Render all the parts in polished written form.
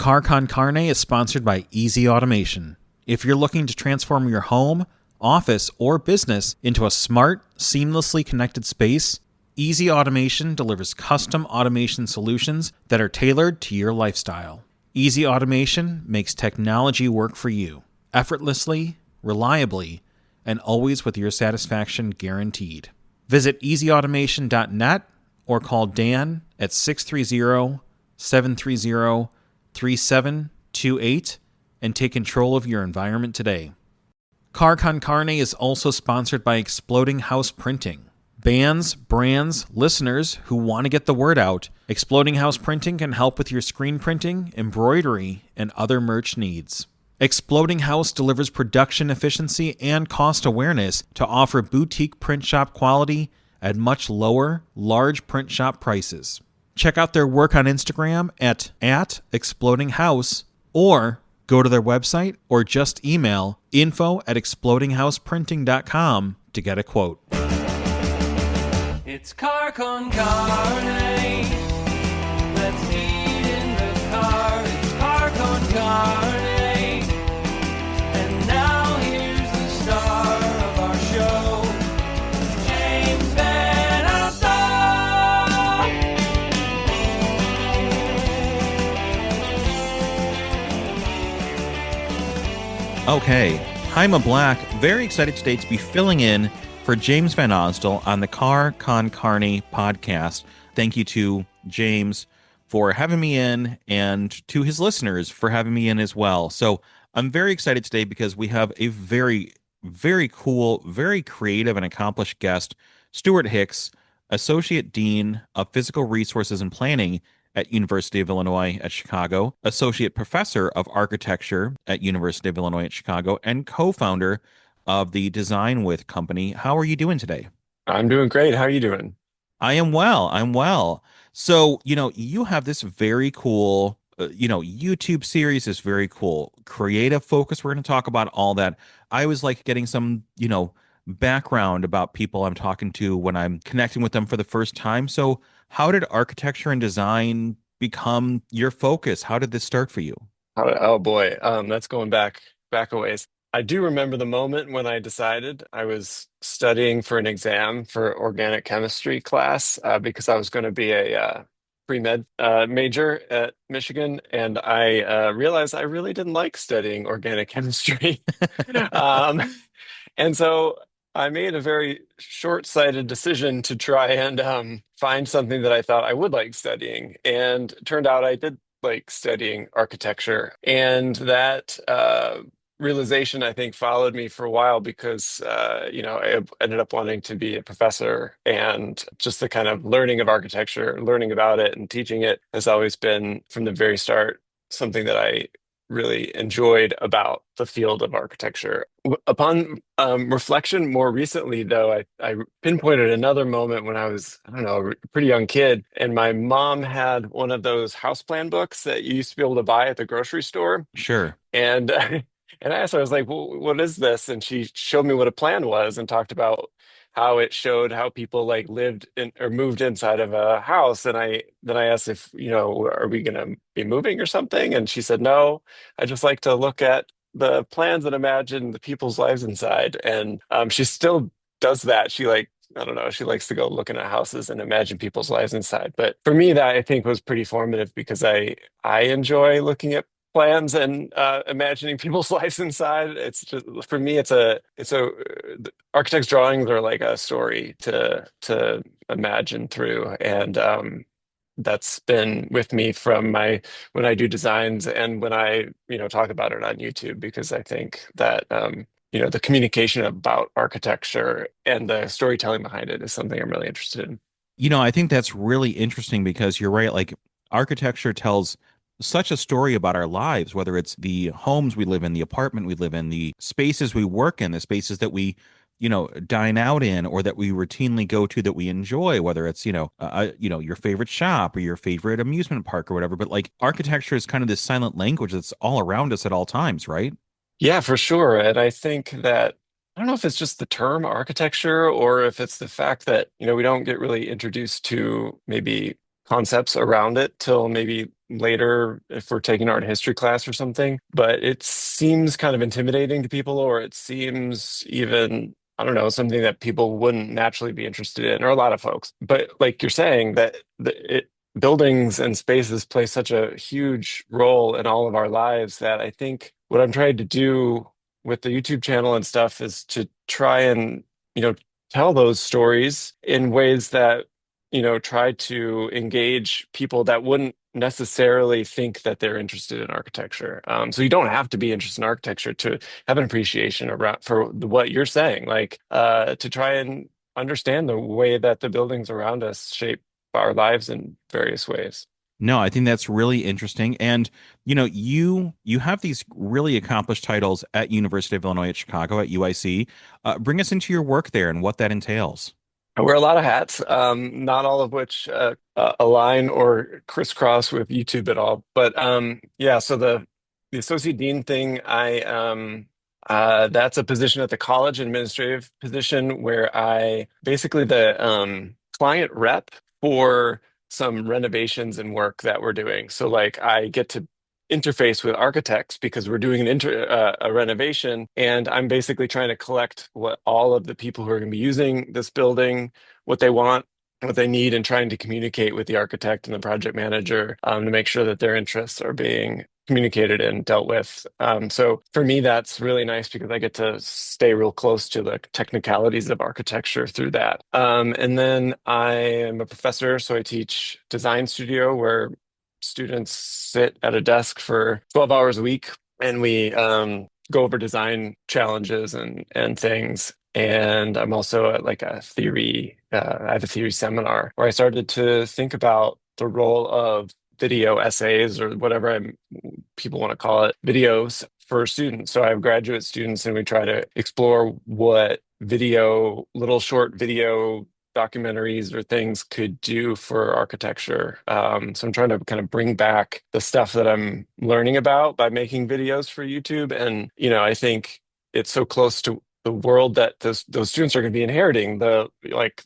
Car Con Carne is sponsored by Easy Automation. If you're looking to transform your home, office, or business into a smart, seamlessly connected space, Easy Automation delivers custom automation solutions that are tailored to your lifestyle. Easy Automation makes technology work for you, effortlessly, reliably, and always with your satisfaction guaranteed. Visit easyautomation.net or call Dan at 630-730-3728 and take control of your environment today. Car Con Carne is also sponsored by Exploding House Printing. Bands, brands, listeners who want to get the word out, Exploding House Printing can help with your screen printing, embroidery, and other merch needs. Exploding House delivers production efficiency and cost awareness to offer boutique print shop quality at much lower, large print shop prices. Check out their work on Instagram at Exploding House, or go to their website or just email info@explodinghouseprinting.com to get a quote. It's car con carne. Let's eat in the car. It's car con carne. And now here's the star of our show, James Van Alstyne. Okay, Jaime Black, very excited today to be filling in for James Van Alstyne on the Car Con Carne podcast. Thank you to James for having me in, and to his listeners for having me in as well. So I'm very excited today because we have a very, very cool, very creative and accomplished guest, Stewart Hicks, Associate Dean of Physical Resources and Planning at University of Illinois at Chicago, Associate Professor of Architecture at University of Illinois at Chicago, and co-founder of the Design With company. How are you doing today? I'm doing great. How are you doing? I am well. I'm well. So, you have this very cool, YouTube series, this very cool creative focus. We're going to talk about all that. I always like getting some, background about people I'm talking to when I'm connecting with them for the first time. So how did architecture and design become your focus? How did this start for you? Oh boy, that's going back a ways. I do remember the moment when I decided I was studying for an exam for organic chemistry class because I was going to be a pre-med major at Michigan, and I realized I really didn't like studying organic chemistry. um, and so I made a very short-sighted decision to try and find something that I thought I would like studying, and it turned out I did like studying architecture, and that realization, I think, followed me for a while because, I ended up wanting to be a professor, and just the kind of learning of architecture, learning about it and teaching it has always been, from the very start, something that I really enjoyed about the field of architecture. Upon reflection, more recently, though, I pinpointed another moment when I was, I don't know, a pretty young kid, and my mom had one of those house plan books that you used to be able to buy at the grocery store. Sure. And and I asked her, I was like, well, what is this? And she showed me what a plan was and talked about how it showed how people like lived in or moved inside of a house. And I asked if, are we going to be moving or something? And she said, no, I just like to look at the plans and imagine the people's lives inside. And she still does that. I don't know, she likes to go looking at houses and imagine people's lives inside. But for me, that I think was pretty formative because I enjoy looking at plans and imagining people's lives inside. It's just, for me, it's a architect's drawings are like a story to imagine through, and that's been with me from when I do designs and when I talk about it on YouTube, because I think that the communication about architecture and the storytelling behind it is something I'm really interested in. I think that's really interesting because you're right. Like, architecture tells such a story about our lives, whether it's the homes we live in, the apartment we live in, the spaces we work in, the spaces that we, dine out in, or that we routinely go to that we enjoy, whether it's, your favorite shop or your favorite amusement park or whatever. But like, architecture is kind of this silent language that's all around us at all times, right? Yeah, for sure. And I think that, I don't know if it's just the term architecture or if it's the fact that, we don't get really introduced to maybe concepts around it till maybe later if we're taking art history class or something. But it seems kind of intimidating to people, or it seems even, I don't know, something that people wouldn't naturally be interested in, or a lot of folks. But like you're saying, that buildings and spaces play such a huge role in all of our lives that I think what I'm trying to do with the YouTube channel and stuff is to try and, you know, tell those stories in ways that, try to engage people that wouldn't necessarily think that they're interested in architecture. So you don't have to be interested in architecture to have an appreciation around for what you're saying, like to try and understand the way that the buildings around us shape our lives in various ways. No, I think that's really interesting. And you have these really accomplished titles at University of Illinois at Chicago at UIC. Bring us into your work there and what that entails. I wear a lot of hats, not all of which align or crisscross with YouTube at all. But yeah, so the associate dean thing, I that's a position at the college, an administrative position where I basically the client rep for some renovations and work that we're doing. So like I get to interface with architects because we're doing a renovation, and I'm basically trying to collect what all of the people who are going to be using this building, what they want, what they need, and trying to communicate with the architect and the project manager to make sure that their interests are being communicated and dealt with. So for me, that's really nice because I get to stay real close to the technicalities of architecture through that. And then I am a professor, so I teach design studio where students sit at a desk for 12 hours a week, and we go over design challenges and things. And I'm also at like a theory, I have a theory seminar where I started to think about the role of video essays or whatever people want to call it, videos for students. So I have graduate students, and we try to explore what little short video documentaries or things could do for architecture. So I'm trying to kind of bring back the stuff that I'm learning about by making videos for YouTube. And, I think it's so close to the world that those students are going to be inheriting, the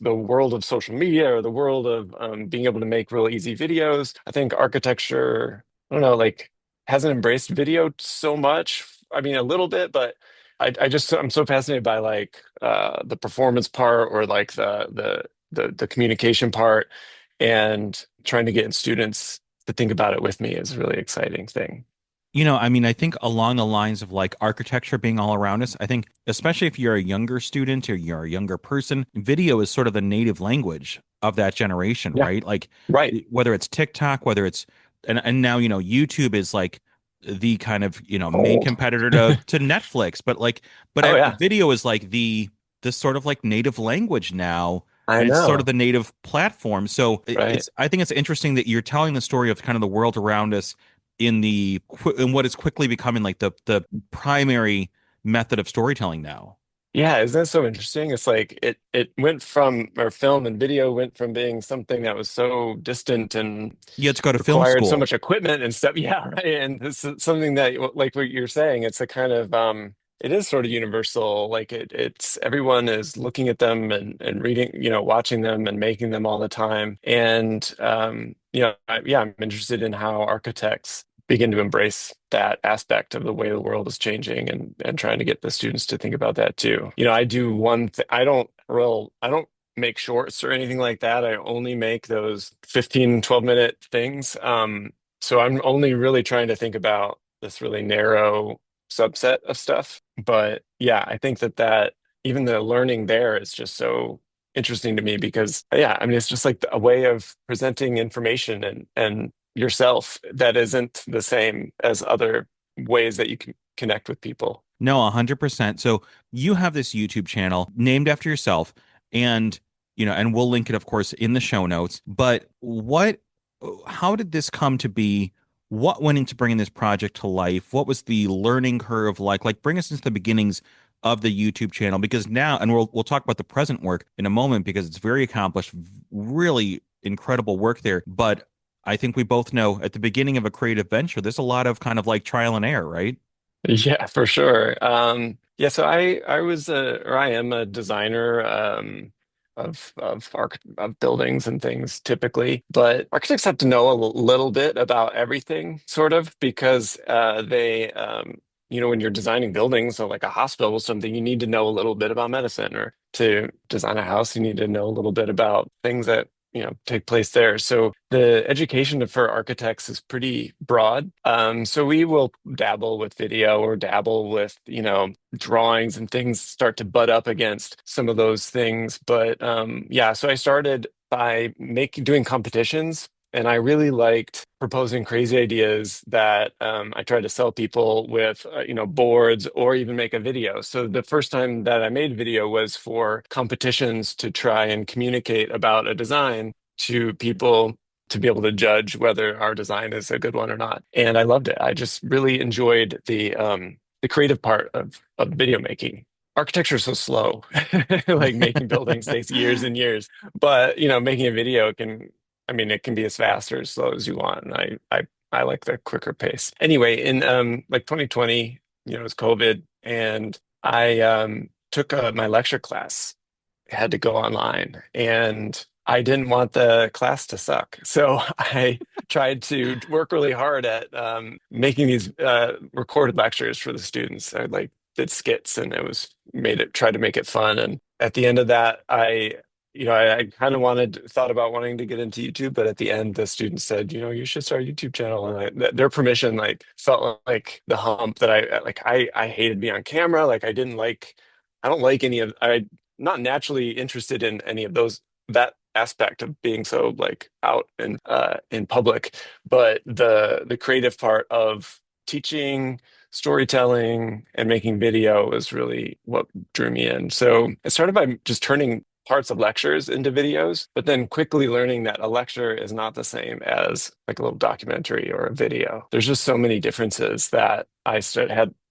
world of social media or the world of being able to make real easy videos. I think architecture, I don't know, like hasn't embraced video so much. I mean, a little bit, but I'm so fascinated by like the performance part, or like the communication part, and trying to get students to think about it with me is a really exciting thing. I mean, I think along the lines of like architecture being all around us, I think especially if you're a younger student or you're a younger person, video is sort of the native language of that generation, Yeah, right? Like right. whether it's TikTok, whether it's and now, YouTube is like the kind of, main Old. competitor to Netflix, but like Oh yeah, video is like the sort of like native language now, I and it's sort of know. the native platform. So Right. I think it's interesting that you're telling the story of kind of the world around us in what is quickly becoming like the primary method of storytelling now. Yeah, isn't that so interesting? It's like it went from, or film and video went from being something that was so distant and You had to go to film required so school. much equipment and stuff. Yeah, right. And this is something that, like what you're saying, it's a kind of it is sort of universal. Like it's everyone is looking at them and reading, watching them and making them all the time. And yeah, I'm interested in how architects begin to embrace that aspect of the way the world is changing, and trying to get the students to think about that too. I do one thing. I don't make shorts or anything like that. I only make those 15, 12-minute things. So I'm only really trying to think about this really narrow subset of stuff. But yeah, I think that even the learning there is just so interesting to me because yeah, I mean it's just like a way of presenting information and yourself that isn't the same as other ways that you can connect with people. No, 100%. So you have this YouTube channel named after yourself, and and we'll link it, of course, in the show notes. But how did this come to be? What went into bringing this project to life? What was the learning curve like? Like, bring us into the beginnings of the YouTube channel, because now, and we'll talk about the present work in a moment because it's very accomplished, really incredible work there. But I think we both know at the beginning of a creative venture, there's a lot of kind of like trial and error, right? Yeah, for sure. Yeah, so I was or I am a designer. of buildings and things typically, but architects have to know a little bit about everything, sort of, because they when you're designing buildings, so like a hospital or something, you need to know a little bit about medicine, or to design a house, you need to know a little bit about things that take place there. So the education for architects is pretty broad. So we will dabble with video, or dabble with drawings, and things start to butt up against some of those things. But yeah, so I started by doing competitions. And I really liked proposing crazy ideas that I tried to sell people with, boards, or even make a video. So the first time that I made video was for competitions to try and communicate about a design to people, to be able to judge whether our design is a good one or not. And I loved it. I just really enjoyed the creative part of video making. Architecture is so slow. Like making buildings takes years and years, but making a video it can be as fast or as slow as you want. And I like the quicker pace. Anyway, in like 2020, it was COVID, and I took my lecture class. I had to go online, and I didn't want the class to suck. So I tried to work really hard at making these recorded lectures for the students. I like did skits, and tried to make it fun. And at the end of that, I kind of thought about wanting to get into YouTube, but at the end, the students said, you should start a YouTube channel. And their permission like felt like the hump that I hated being on camera. Like I don't like I'm not naturally interested in any of that aspect of being so like out and in public. But the creative part of teaching, storytelling, and making video was really what drew me in. So I started by just turning parts of lectures into videos, but then quickly learning that a lecture is not the same as like a little documentary or a video. There's just so many differences that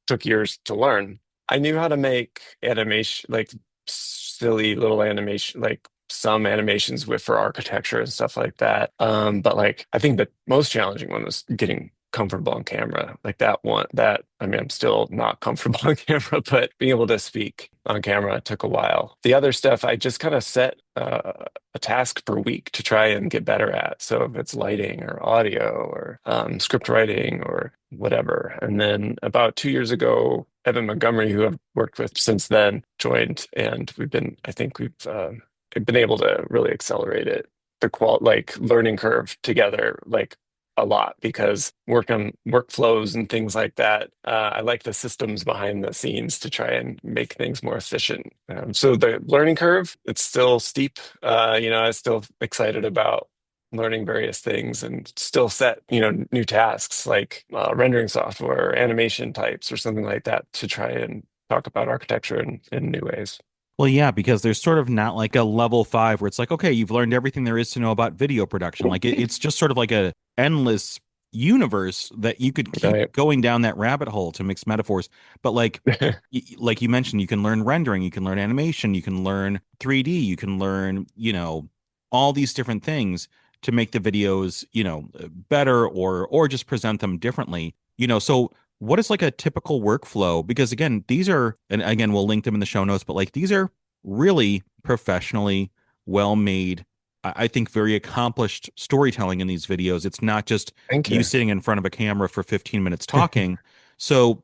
took years to learn. I knew how to make animation, like silly little animation, like some animations for architecture and stuff like that. But like I think the most challenging one was getting comfortable on camera. Like I'm still not comfortable on camera, but being able to speak on camera took a while. The other stuff, I just kind of set a task per week to try and get better at. So if it's lighting or audio or script writing or whatever. And then about 2 years ago, Evan Montgomery, who I've worked with since then, joined, and we've been able to really accelerate it, like learning curve together, like a lot, because work on workflows and things like that. I like the systems behind the scenes to try and make things more efficient. So the learning curve, it's still steep. I'm still excited about learning various things, and still set, new tasks like rendering software or animation types or something like that, to try and talk about architecture in new ways. Well, yeah, because there's sort of not like a level 5 where it's like, okay, you've learned everything there is to know about video production. Like it's just sort of like a endless universe that you could keep Right. going down that rabbit hole, to mix metaphors. But like like you mentioned, you can learn rendering, you can learn animation, you can learn 3D, you can learn, all these different things to make the videos, better, or just present them differently. So what is like a typical workflow? Because again, these are, and again, we'll link them in the show notes, but like these are really professionally well made, I think very accomplished storytelling in these videos. It's not just Thank you you. sitting in front of a camera for 15 minutes talking. So,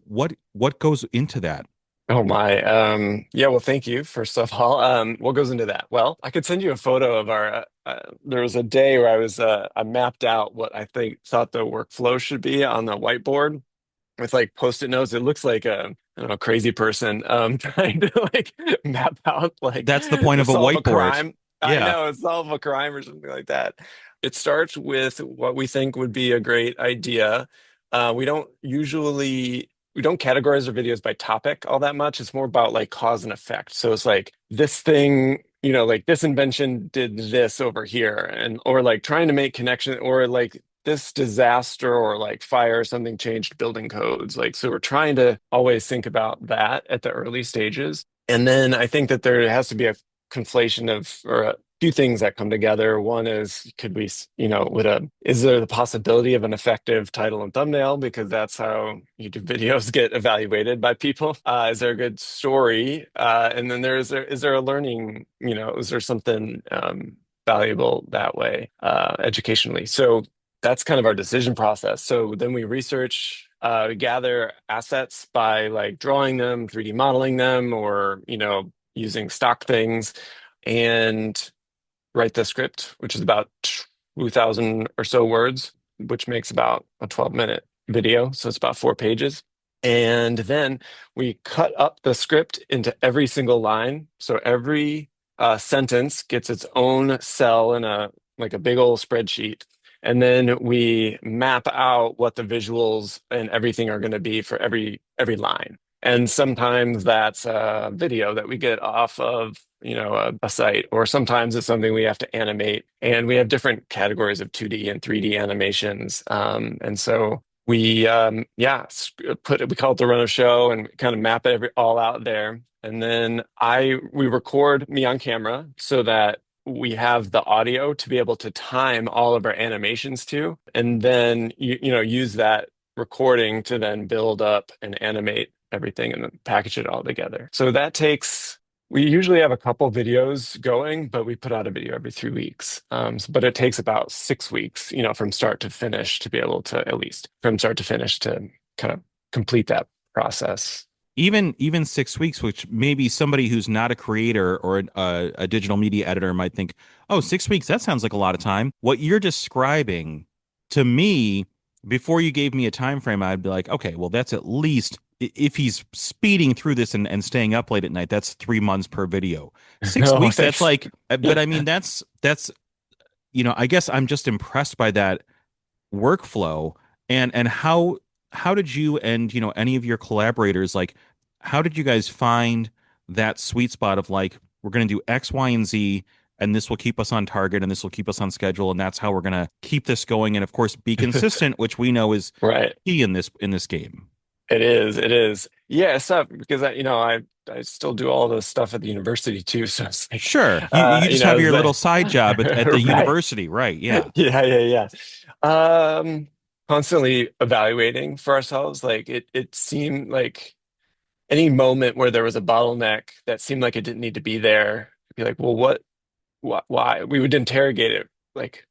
what goes into that? Oh my. Yeah, well, thank you, first of all. What goes into that? Well, I could send you a photo of there was a day where I mapped out what thought the workflow should be on the whiteboard with like post-it notes. It looks like I don't know, a crazy person trying to like map out like That's the point of a solve a whiteboard. crime. I Yeah. know, solve a crime or something like that. It starts with what we think would be a great idea. We don't categorize our videos by topic all that much. It's more about like cause and effect. So it's like this thing, like this invention did this over here, or like trying to make connection, or like this disaster or like fire or something changed building codes. Like, so we're trying to always think about that at the early stages. And then I think that there has to be a conflation of, or few things that come together. One is, could we, is there the possibility of an effective title and thumbnail? Because that's how YouTube videos get evaluated by people. Is there a good story? And then is there a learning, is there something valuable that way, educationally? So that's kind of our decision process. So then we research, we gather assets by like drawing them, 3D modeling them, or, using stock things, and write the script, which is about 2,000 or so words, which makes about a 12-minute video. So it's about 4 pages. And then we cut up the script into every single line. So every sentence gets its own cell in a big old spreadsheet. And then we map out what the visuals and everything are going to be for every line. And sometimes that's a video that we get off of, a site, or sometimes it's something we have to animate. And we have different categories of 2D and 3D animations. And so we, we call it the run of show, and kind of map it all out there. And then we record me on camera so that we have the audio to be able to time all of our animations to, and then use that recording to then build up and animate everything and then package it all together. So we usually have a couple videos going, but we put out a video every 3 weeks. But it takes about 6 weeks, from start to finish, to be able to, at least from start to finish, to kind of complete that process. Even 6 weeks, which maybe somebody who's not a creator or a digital media editor might think, oh, 6 weeks, that sounds like a lot of time. What you're describing to me, before you gave me a time frame, I'd be like, okay, well, that's at least, if he's speeding through this and staying up late at night, that's 3 months per video. Six Oh, weeks, that's thanks. like, but I mean, that's I guess I'm just impressed by that workflow. And how did you and any of your collaborators, like, how did you guys find that sweet spot of like, we're going to do X, Y, and Z, and this will keep us on target, and this will keep us on schedule, and that's how we're going to keep this going, and of course be consistent, which we know is Right. key in this game. It is. It is. Yeah, it's tough because I still do all this stuff at the university too. So it's like, Sure, you just have it's your little like, side job at the right. university, right? Yeah. Yeah, yeah, yeah. Constantly evaluating for ourselves. Like it seemed like any moment where there was a bottleneck that seemed like it didn't need to be there, be like, well, why? We would interrogate it, like,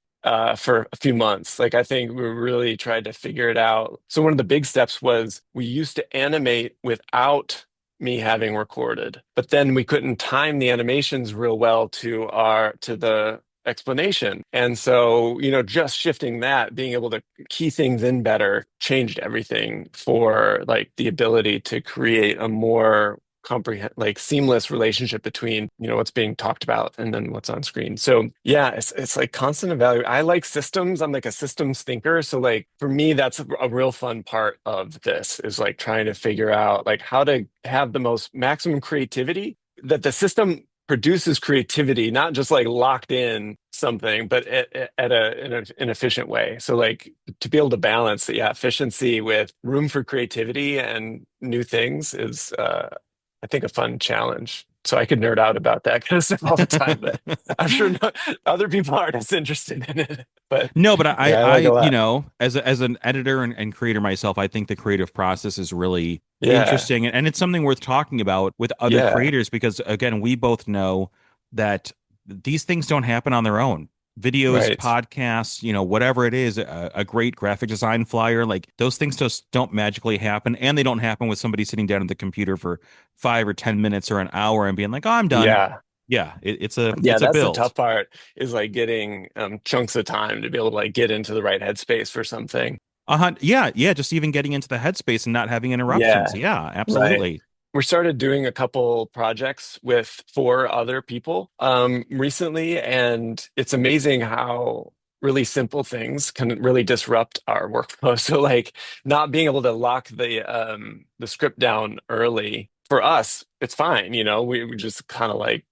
for a few months. Like, I think we really tried to figure it out. So one of the big steps was we used to animate without me having recorded, but then we couldn't time the animations real well to the explanation. And so, just shifting that, being able to key things in better, changed everything for like the ability to create a more like seamless relationship between what's being talked about and then what's on screen. So yeah, it's like constant evaluation. I like systems. I'm like a systems thinker, so like for me that's a real fun part of this, is like trying to figure out like how to have the most maximum creativity, that the system produces creativity, not just like locked in something, but in an efficient way. So like to be able to balance the efficiency with room for creativity and new things is I think a fun challenge. So I could nerd out about that kind of stuff all the time, but I'm sure other people aren't as interested in it. But No, but yeah, I like a lot. as an editor and creator myself, I think the creative process is really Yeah, interesting, and it's something worth talking about with other yeah, creators, because again, we both know that these things don't happen on their own. Videos, right. podcasts, whatever it is, a great graphic design flyer, like those things just don't magically happen, and they don't happen with somebody sitting down at the computer for 5 or 10 minutes or an hour and being like, "Oh, I'm done." Yeah. Yeah, Yeah, it's a that's the build. tough part, is like getting chunks of time to be able to like get into the right headspace for something. Yeah, yeah, just even getting into the headspace and not having interruptions. Yeah, Yeah, right. absolutely. We started doing a couple projects with 4 other people recently, and it's amazing how really simple things can really disrupt our workflow. So like not being able to lock the script down early, for us, it's fine. We just kind of like,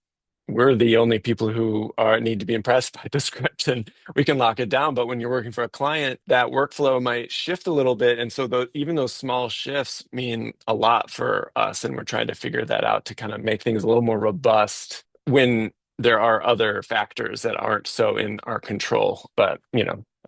we're the only people who need to be impressed by the script, and we can lock it down. But when you're working for a client, that workflow might shift a little bit, and so even those small shifts mean a lot for us, and we're trying to figure that out to kind of make things a little more robust when there are other factors that aren't so in our control. But,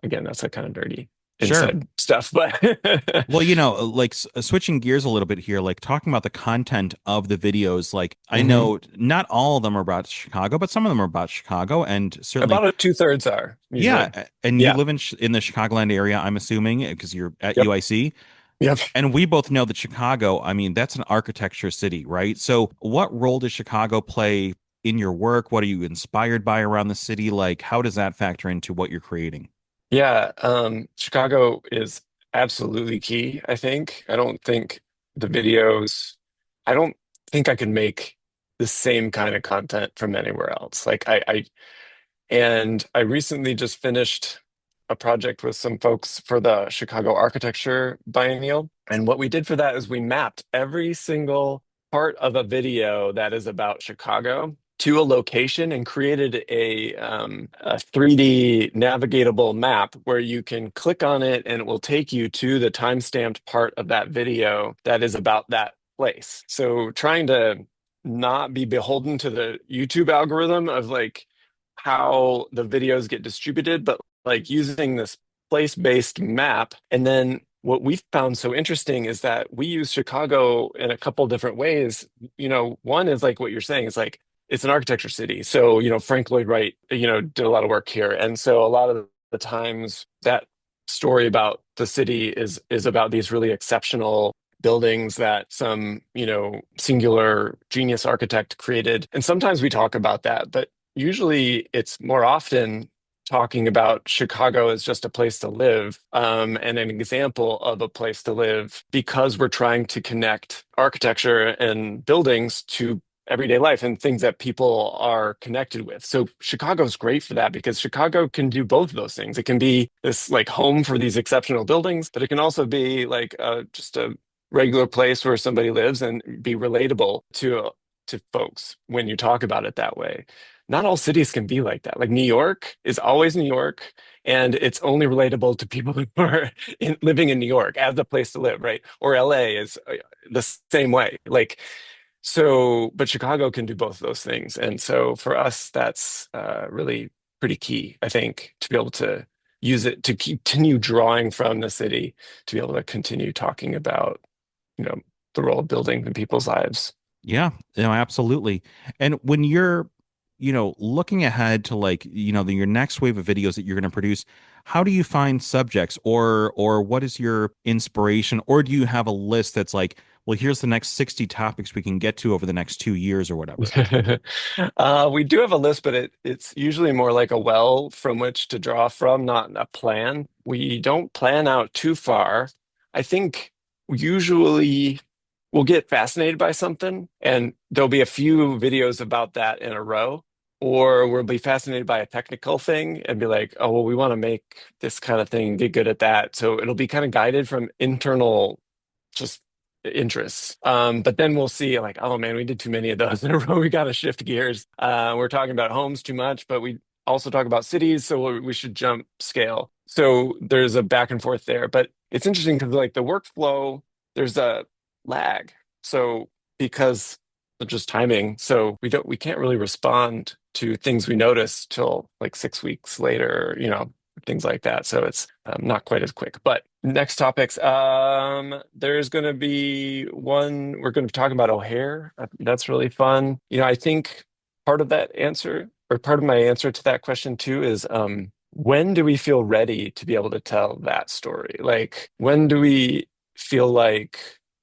again, that's a kind of dirty Sure. inside stuff. But Well, like switching gears a little bit here, like talking about the content of the videos, like I Mhm. know not all of them are about Chicago, but some of them are about Chicago, and certainly, About two-thirds are yeah. usually. And you Yeah. live in the Chicagoland area, I'm assuming, because you're at Yep. UIC. Yep. And we both know that Chicago, I mean, that's an architecture city, right? So, what role does Chicago play in your work? What are you inspired by around the city? Like, how does that factor into what you're creating? Yeah, Chicago is absolutely key, I think. I don't think I can make the same kind of content from anywhere else. And I recently just finished a project with some folks for the Chicago Architecture Biennial. And what we did for that is we mapped every single part of a video that is about Chicago to a location and created a 3D navigatable map where you can click on it and it will take you to the time-stamped part of that video that is about that place. So trying to not be beholden to the YouTube algorithm of like how the videos get distributed, but like using this place-based map. And then what we've found so interesting is that we use Chicago in a couple different ways. One is like what you're saying, is like it's an architecture city. So, Frank Lloyd Wright, did a lot of work here. And so a lot of the times that story about the city is about these really exceptional buildings that some, singular genius architect created. And sometimes we talk about that, but usually it's more often talking about Chicago as just a place to live, and an example of a place to live because we're trying to connect architecture and buildings to everyday life and things that people are connected with. So Chicago's great for that because Chicago can do both of those things. It can be this like home for these exceptional buildings, but it can also be like just a regular place where somebody lives and be relatable to folks when you talk about it that way. Not all cities can be like that. Like New York is always New York, and it's only relatable to people who are living in New York as a place to live, right? Or LA is the same way. Like, so, but Chicago can do both of those things. And so for us, that's really pretty key, I think, to be able to use it to continue drawing from the city, to be able to continue talking about, you know, the role of buildings in people's lives. Yeah, absolutely. And when you're, looking ahead to like, your next wave of videos that you're going to produce, how do you find subjects or what is your inspiration? Or do you have a list that's like, well, here's the next 60 topics we can get to over the next 2 years or whatever? We do have a list, but it's usually more like a well from which to draw from, not a plan. We don't plan out too far. I think usually we'll get fascinated by something, and there'll be a few videos about that in a row. Or we'll be fascinated by a technical thing and be like, oh, well, we want to make this kind of thing, get good at that. So it'll be kind of guided from internal just interests. But then we'll see like, oh man, we did too many of those in a row. We got to shift gears. We're talking about homes too much, but we also talk about cities, so we should jump scale. So there's a back and forth there. But it's interesting because like the workflow, there's a lag. So because of just timing, so we can't really respond to things we notice till like 6 weeks later, things like that. So it's not quite as quick. But next topics, there's going to be one we're going to be talking about O'Hare. That's really fun. I think part of that answer, or part of my answer to that question too, is when do we feel ready to be able to tell that story? Like, when do we feel like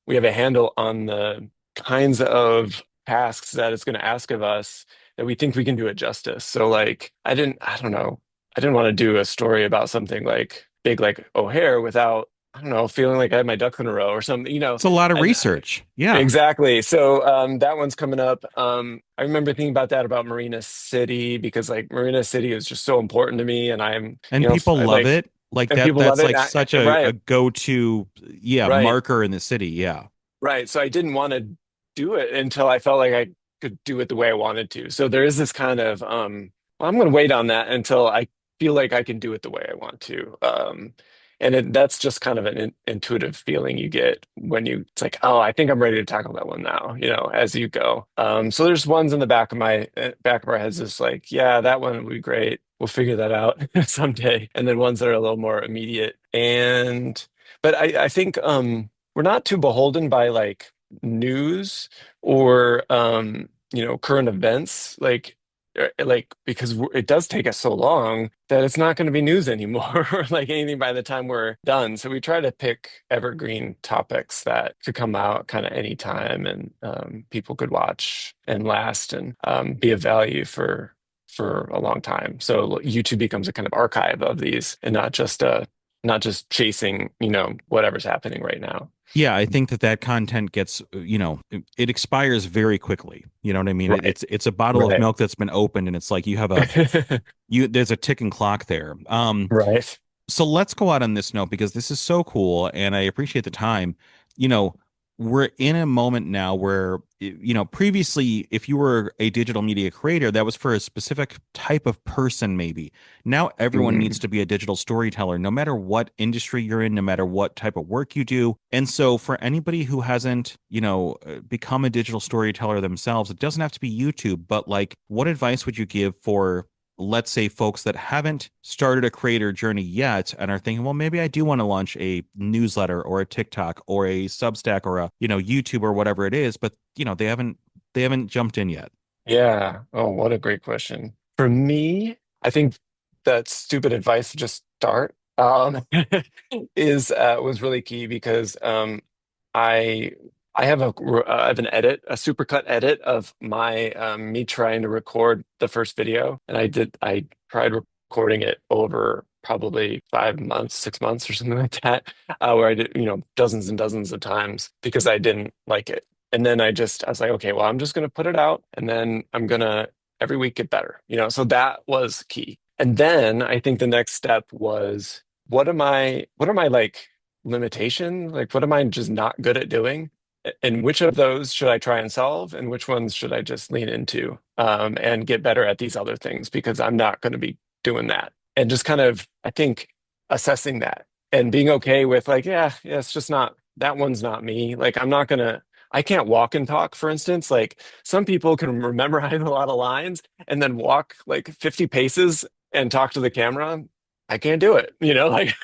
we have a handle on the kinds of tasks that it's going to ask of us that we think we can do it justice? So like, I don't know. I didn't want to do a story about something like big like O'Hare without, I don't know, feeling like I had my ducks in a row or something, It's a lot of and research. Yeah. exactly. So that one's coming up. I remember thinking about that about Marina City because like Marina City is just so important to me, and I'm, And people love like, it. Like and that people love that's it. like such a Right, go-to, yeah, right, marker in the city. Yeah. right. So I didn't want to do it until I felt like I could do it the way I wanted to. So there is this kind of, well, I'm going to wait on that until I feel like I can do it the way I want to. that's just kind of an intuitive feeling you get when it's like, oh, I think I'm ready to tackle that one now, as you go. So there's ones in the back of our heads is like, yeah, that one would be great. We'll figure that out someday. And then ones that are a little more immediate. But I think we're not too beholden by like news or current events. Like because it does take us so long that it's not going to be news anymore or like anything by the time we're done. So we try to pick evergreen topics that could come out kind of anytime and people could watch and last and be of value for a long time. So YouTube becomes a kind of archive of these and not just chasing, whatever's happening right now. Yeah, I think that content gets, it expires very quickly. You know what I mean? Right. It's a bottle of Right. milk that's been opened, and it's like there's a ticking clock there. Right. So let's go out on this note because this is so cool and I appreciate the time. You know, we're in a moment now where, previously, if you were a digital media creator, that was for a specific type of person, maybe. Now everyone needs Mm. to be a digital storyteller, no matter what industry you're in, no matter what type of work you do. And so for anybody who hasn't, become a digital storyteller themselves, it doesn't have to be YouTube, but like, what advice would you give for, let's say, folks that haven't started a creator journey yet and are thinking, well, maybe I do want to launch a newsletter or a TikTok or a Substack or a, YouTube or whatever it is, but they haven't jumped in yet. Yeah. Oh, what a great question. For me, I think that stupid advice to just start is was really key because I I have I have a supercut edit of my me trying to record the first video, and I tried recording it over probably 5 months, 6 months, or something like that, where I did dozens and dozens of times because I didn't like it, and then I was like, okay, well, I'm just gonna put it out, and then I'm gonna every week get better, so that was key. And then I think the next step was what are my like limitation? Like, what am I just not good at doing? And which of those should I try and solve? And which ones should I just lean into and get better at these other things? Because I'm not going to be doing that. And just kind of, I think, assessing that and being okay with like, yeah, it's just not, that one's not me. Like, I can't walk and talk, for instance. Like, some people can memorize a lot of lines and then walk like 50 paces and talk to the camera. I can't do it, like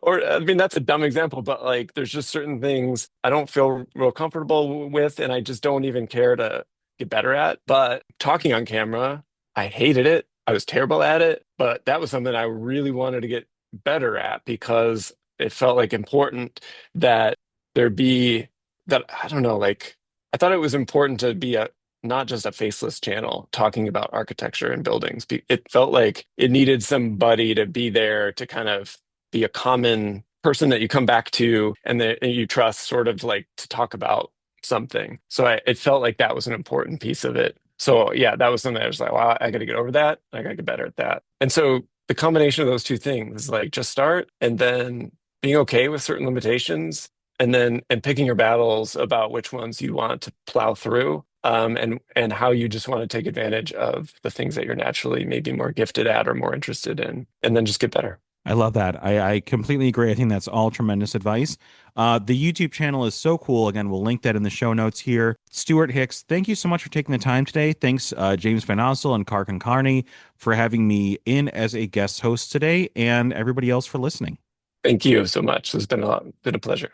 or I mean that's a dumb example, but like there's just certain things I don't feel real comfortable with and I just don't even care to get better at. But talking on camera, I hated it. I was terrible at it, but that was something I really wanted to get better at because it felt like important that there be that I don't know, like I thought it was important to be a not just a faceless channel talking about architecture and buildings. It felt like it needed somebody to be there to kind of be a common person that you come back to and that you trust sort of like to talk about something. So it felt like that was an important piece of it. So yeah, that was something I was like, wow, I got to get over that. I got to get better at that. And so the combination of those two things, like just start and then being okay with certain limitations and picking your battles about which ones you want to plow through and how you just want to take advantage of the things that you're naturally maybe more gifted at or more interested in, and then just get better. I love that. I completely agree. I think that's all tremendous advice. The YouTube channel is so cool. Again, we'll link that in the show notes here. Stewart Hicks, thank you so much for taking the time today. Thanks, James Van Ossel and Kark and Carney, for having me in as a guest host today, and everybody else for listening. Thank you so much. It's been a pleasure.